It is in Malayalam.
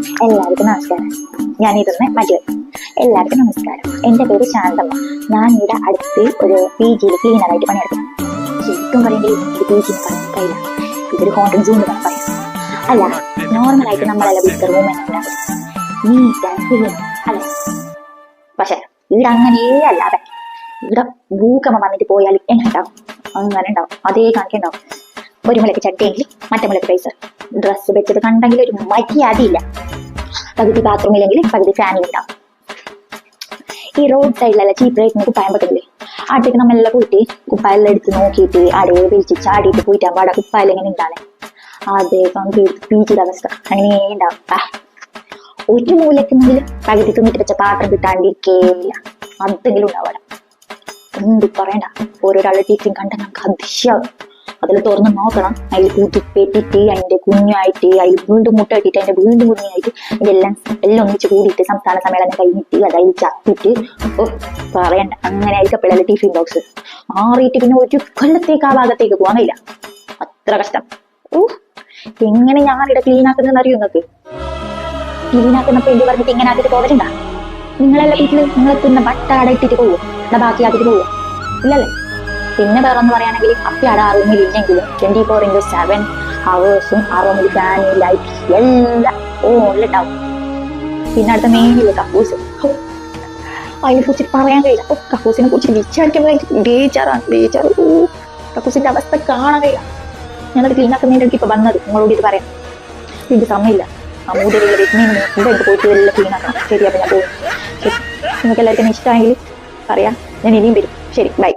എല്ലാവർക്കും നമസ്കാരം. ഞാനിരുന്ന് മജു. എല്ലാവർക്കും നമസ്കാരം. എൻ്റെ പേര് ശാന്തമ്മ. ഞാൻ ഇവിടെ അടുത്ത് ഒരു PG ക്ലീനറായിട്ട് പണിയെടുക്കും. ശരിക്കും പറയുമെങ്കിൽ ഇത് PG കഴിയില്ല, ഇതൊരു ഹോട്ടൽ സൂൺ എന്ന് പറയാം. അല്ല, നോർമലായിട്ട് നമ്മളെല്ലാം വീട്ടിൽ റൂം ഉണ്ടാകും, നീറ്റ് ആൻഡ് ക്ലീൻ അല്ലേ? പക്ഷെ ഇവിടെ അങ്ങനെയേ അല്ലാതെ ഇവിടെ ഭൂകമ്പം വന്നിട്ട് പോയാൽ എങ്ങനെ ഉണ്ടാവും? അങ്ങനെ ഉണ്ടാവും, അതേ കണക്കുണ്ടാവും. ഒരു മുലക്ക് ചട്ടിയെങ്കിൽ മറ്റേ മുലക്ക് പൈസ, ഡ്രസ്സ് വെച്ചത് കണ്ടെങ്കിൽ ഒരു മര്യാദയില്ല. പകുതി ബാത്റൂമിലെങ്കിൽ പകുതി ഫാനിലുണ്ടാവും. ഈ റോഡ് സൈഡിലല്ല ചീപ്പ് റേറ്റിന് കുപ്പായം പറ്റില്ലേ, ആട്ടേക്ക് നമ്മളെല്ലാം പോയിട്ട് കുപ്പായെല്ലാം എടുത്ത് നോക്കിയിട്ട് ആടെ വിളിച്ച് ചാടിയിട്ട് പോയിട്ടാകുമ്പോൾ അവിടെ കുപ്പായം എങ്ങനെ ഉണ്ടാവേ, അതേ കണക്ക് പീച്ചിയുടെ അവസ്ഥ അങ്ങനെ ഉണ്ടാവും. ഒരു മൂലക്കുന്നെങ്കിലും പകുതി തിന്നിട്ട് വെച്ച പാത്രം കിട്ടാണ്ടിരിക്കേയില്ല, അതെങ്കിലും ഉണ്ടാവും അവിടെ. എന്ത് പറയണ്ട, ഓരോരാളുടെ ടീച്ചിങ് കണ്ട നമുക്ക് അതിശയാവും. അതിൽ തുറന്ന് നോക്കണം, അതിൽ കൂട്ടിപ്പെട്ടിട്ട് അതിന്റെ കുഞ്ഞായിട്ട് അതിൽ വീണ്ടും മുട്ട ഇട്ടിട്ട് അതിന്റെ വീണ്ടും കുഞ്ഞായിട്ട് ഇതെല്ലാം ഒന്നിച്ച് കൂടിയിട്ട് സംസ്ഥാന സമ്മേളനം കഴിഞ്ഞിട്ട് അതിൽ ചത്തിട്ട് പറയണ്ട. അങ്ങനെ ആയിരിക്കപ്പെടല്ലേ ടിഫിൻ ബോക്സ് മാറിയിട്ട് പിന്നെ ഒരു കൊല്ലത്തേക്ക് ആ ഭാഗത്തേക്ക് പോകാൻ കഴിയില്ല, അത്ര കഷ്ടം. എങ്ങനെ ഞാനിവിടെ ക്ലീൻ ആക്കുന്നതെന്ന് അറിയോ നിങ്ങൾക്ക്? ക്ലീൻ ആക്കുന്നപ്പോ എന്ത് പറഞ്ഞിട്ട് ഇങ്ങനെ ആക്കിയിട്ട് പോകലുണ്ട? നിങ്ങളെല്ലാം വീട്ടില് നിങ്ങൾ തിന്ന ബട്ട അട ഇട്ടിട്ട് പോവോ? ബാക്കിയാക്കിട്ട് പോവോ? ഇല്ലല്ലേ? പിന്നെ വേറെ ഒന്ന് പറയുകയാണെങ്കിൽ അപ്പി അവിടെ ആ റൂമിൽ ഇല്ലെങ്കിലും 24/7 ഹവേഴ്സും ആ റൂമിൽ ഫാൻ ലൈറ്റ് എല്ലാം ഓണിലിട്ടാവും. പിന്നെ അടുത്ത മെയിനില്ലേ കക്കൂസ്, അതിനെ കുറിച്ചിട്ട് പറയാൻ കഴിയില്ല. കക്കൂസിനെ കുറിച്ച് വിചാരിക്കുമ്പോൾ ബേജാറ്. കക്കൂസിന്റെ അവസ്ഥ കാണാൻ കഴിയില്ല. ഞാനത് ക്ലീൻ ആക്കുന്നതിൻ്റെ അടുത്ത് ഇപ്പൊ വന്നത് നിങ്ങളോട് ഇത് പറയാം. എനിക്ക് സമയമില്ല, അമ്മൂടെ വരുന്നതിന് മുമ്പ് എനിക്ക് പോയിട്ട് എല്ലാം ക്ലീൻ ആക്കണം. ശരി, അപ്പൊ ഞാൻ പോകും. ശരി, നിങ്ങൾക്ക് എല്ലാവർക്കും ഇഷ്ടമായെങ്കിൽ പറയാം, ഞാൻ ഇനിയും വരും. ശരി, ബൈ.